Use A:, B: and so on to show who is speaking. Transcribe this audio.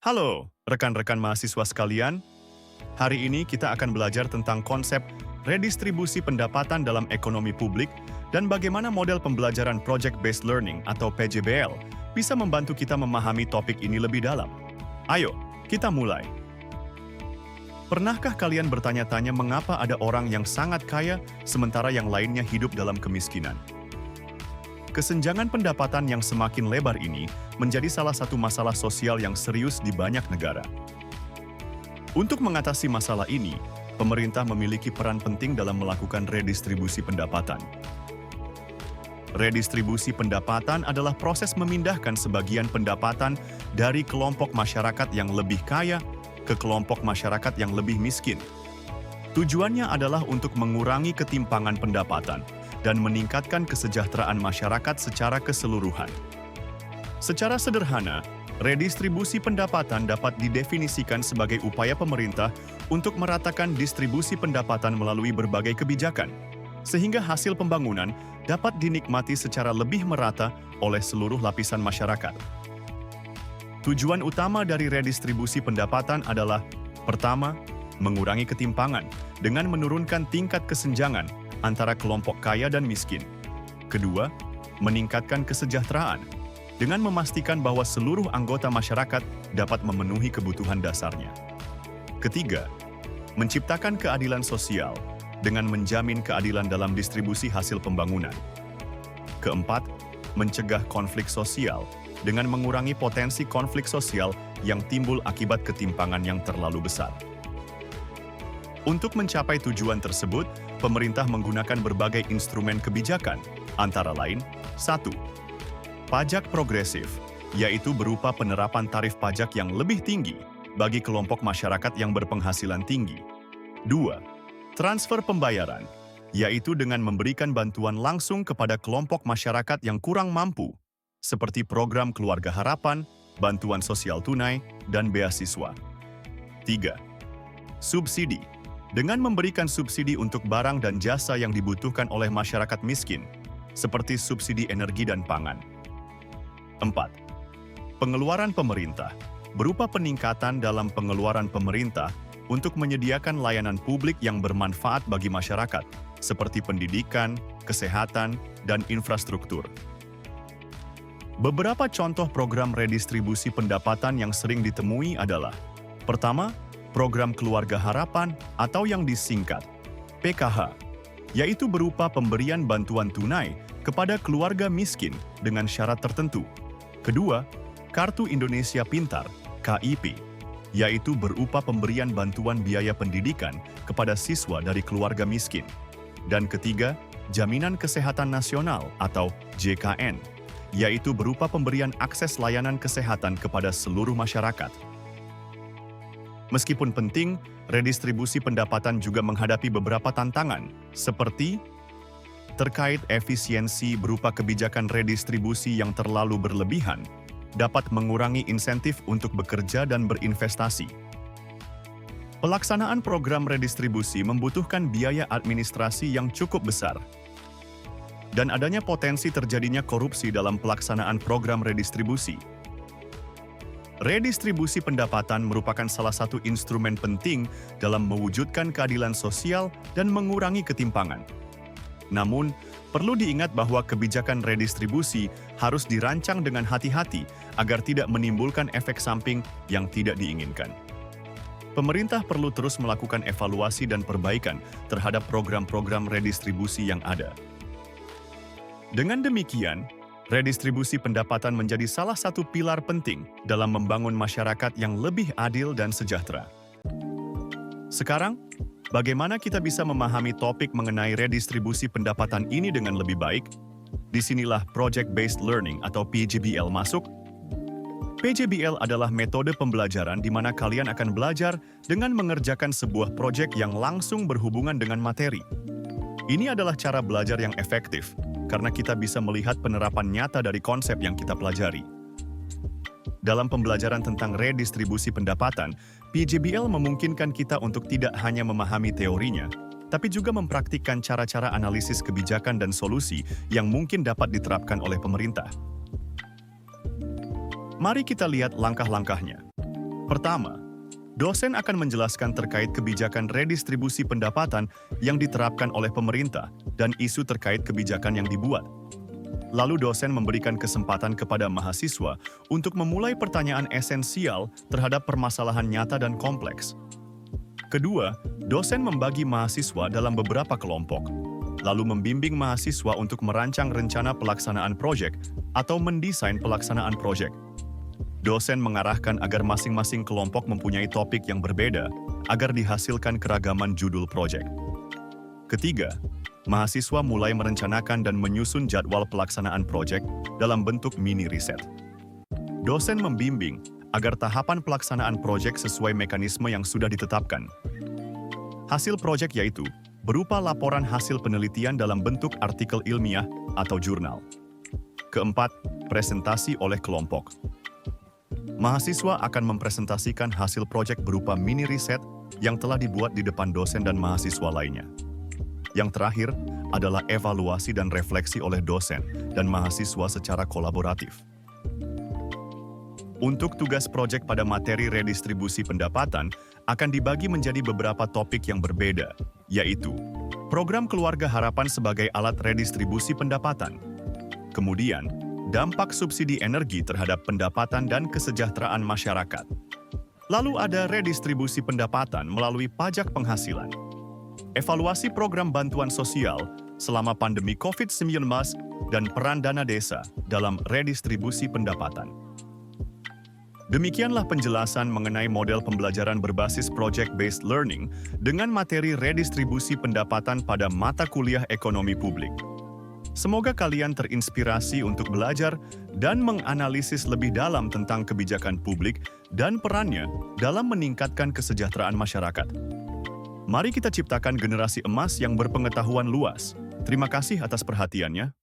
A: Halo, rekan-rekan mahasiswa sekalian. Hari ini kita akan belajar tentang konsep redistribusi pendapatan dalam ekonomi publik dan bagaimana model pembelajaran Project-Based Learning atau PJBL bisa membantu kita memahami topik ini lebih dalam. Ayo, kita mulai. Pernahkah kalian bertanya-tanya mengapa ada orang yang sangat kaya sementara yang lainnya hidup dalam kemiskinan? Kesenjangan pendapatan yang semakin lebar ini menjadi salah satu masalah sosial yang serius di banyak negara. Untuk mengatasi masalah ini, pemerintah memiliki peran penting dalam melakukan redistribusi pendapatan. Redistribusi pendapatan adalah proses memindahkan sebagian pendapatan dari kelompok masyarakat yang lebih kaya ke kelompok masyarakat yang lebih miskin. Tujuannya adalah untuk mengurangi ketimpangan pendapatan dan meningkatkan kesejahteraan masyarakat secara keseluruhan. Secara sederhana, redistribusi pendapatan dapat didefinisikan sebagai upaya pemerintah untuk meratakan distribusi pendapatan melalui berbagai kebijakan, sehingga hasil pembangunan dapat dinikmati secara lebih merata oleh seluruh lapisan masyarakat. Tujuan utama dari redistribusi pendapatan adalah, pertama, mengurangi ketimpangan dengan menurunkan tingkat kesenjangan antara kelompok kaya dan miskin. Kedua, meningkatkan kesejahteraan dengan memastikan bahwa seluruh anggota masyarakat dapat memenuhi kebutuhan dasarnya. Ketiga, menciptakan keadilan sosial dengan menjamin keadilan dalam distribusi hasil pembangunan. Keempat, mencegah konflik sosial dengan mengurangi potensi konflik sosial yang timbul akibat ketimpangan yang terlalu besar. Untuk mencapai tujuan tersebut, pemerintah menggunakan berbagai instrumen kebijakan, antara lain, 1. Pajak progresif, yaitu berupa penerapan tarif pajak yang lebih tinggi bagi kelompok masyarakat yang berpenghasilan tinggi. 2. Transfer pembayaran, yaitu dengan memberikan bantuan langsung kepada kelompok masyarakat yang kurang mampu, seperti program Keluarga Harapan, bantuan sosial tunai, dan beasiswa. 3. Subsidi, dengan memberikan subsidi untuk barang dan jasa yang dibutuhkan oleh masyarakat miskin, seperti subsidi energi dan pangan. 4. Pengeluaran pemerintah, berupa peningkatan dalam pengeluaran pemerintah untuk menyediakan layanan publik yang bermanfaat bagi masyarakat, seperti pendidikan, kesehatan, dan infrastruktur. Beberapa contoh program redistribusi pendapatan yang sering ditemui adalah: pertama, program Keluarga Harapan atau yang disingkat PKH, yaitu berupa pemberian bantuan tunai kepada keluarga miskin dengan syarat tertentu. Kedua, Kartu Indonesia Pintar (KIP), yaitu berupa pemberian bantuan biaya pendidikan kepada siswa dari keluarga miskin. Dan ketiga, Jaminan Kesehatan Nasional atau JKN, yaitu berupa pemberian akses layanan kesehatan kepada seluruh masyarakat. Meskipun penting, redistribusi pendapatan juga menghadapi beberapa tantangan, seperti terkait efisiensi berupa kebijakan redistribusi yang terlalu berlebihan, dapat mengurangi insentif untuk bekerja dan berinvestasi. Pelaksanaan program redistribusi membutuhkan biaya administrasi yang cukup besar, dan adanya potensi terjadinya korupsi dalam pelaksanaan program redistribusi. Redistribusi pendapatan merupakan salah satu instrumen penting dalam mewujudkan keadilan sosial dan mengurangi ketimpangan. Namun, perlu diingat bahwa kebijakan redistribusi harus dirancang dengan hati-hati agar tidak menimbulkan efek samping yang tidak diinginkan. Pemerintah perlu terus melakukan evaluasi dan perbaikan terhadap program-program redistribusi yang ada. Dengan demikian, redistribusi pendapatan menjadi salah satu pilar penting dalam membangun masyarakat yang lebih adil dan sejahtera. Sekarang, bagaimana kita bisa memahami topik mengenai redistribusi pendapatan ini dengan lebih baik? Disinilah Project-Based Learning atau PJBL masuk. PJBL adalah metode pembelajaran di mana kalian akan belajar dengan mengerjakan sebuah proyek yang langsung berhubungan dengan materi. Ini adalah cara belajar yang efektif, karena kita bisa melihat penerapan nyata dari konsep yang kita pelajari. Dalam pembelajaran tentang redistribusi pendapatan, PJBL memungkinkan kita untuk tidak hanya memahami teorinya, tapi juga mempraktikkan cara-cara analisis kebijakan dan solusi yang mungkin dapat diterapkan oleh pemerintah. Mari kita lihat langkah-langkahnya. Pertama, dosen akan menjelaskan terkait kebijakan redistribusi pendapatan yang diterapkan oleh pemerintah dan isu terkait kebijakan yang dibuat. Lalu dosen memberikan kesempatan kepada mahasiswa untuk memulai pertanyaan esensial terhadap permasalahan nyata dan kompleks. Kedua, dosen membagi mahasiswa dalam beberapa kelompok, lalu membimbing mahasiswa untuk merancang rencana pelaksanaan proyek atau mendesain pelaksanaan proyek. Dosen mengarahkan agar masing-masing kelompok mempunyai topik yang berbeda agar dihasilkan keragaman judul proyek. Ketiga, mahasiswa mulai merencanakan dan menyusun jadwal pelaksanaan proyek dalam bentuk mini riset. Dosen membimbing agar tahapan pelaksanaan proyek sesuai mekanisme yang sudah ditetapkan. Hasil proyek yaitu berupa laporan hasil penelitian dalam bentuk artikel ilmiah atau jurnal. Keempat, presentasi oleh kelompok. Mahasiswa akan mempresentasikan hasil proyek berupa mini riset yang telah dibuat di depan dosen dan mahasiswa lainnya. Yang terakhir adalah evaluasi dan refleksi oleh dosen dan mahasiswa secara kolaboratif. Untuk tugas proyek pada materi redistribusi pendapatan akan dibagi menjadi beberapa topik yang berbeda, yaitu program keluarga harapan sebagai alat redistribusi pendapatan, kemudian dampak subsidi energi terhadap pendapatan dan kesejahteraan masyarakat. Lalu ada redistribusi pendapatan melalui pajak penghasilan, evaluasi program bantuan sosial selama pandemi COVID-19 dan peran dana desa dalam redistribusi pendapatan. Demikianlah penjelasan mengenai model pembelajaran berbasis project-based learning dengan materi redistribusi pendapatan pada mata kuliah ekonomi publik. Semoga kalian terinspirasi untuk belajar dan menganalisis lebih dalam tentang kebijakan publik dan perannya dalam meningkatkan kesejahteraan masyarakat. Mari kita ciptakan generasi emas yang berpengetahuan luas. Terima kasih atas perhatiannya.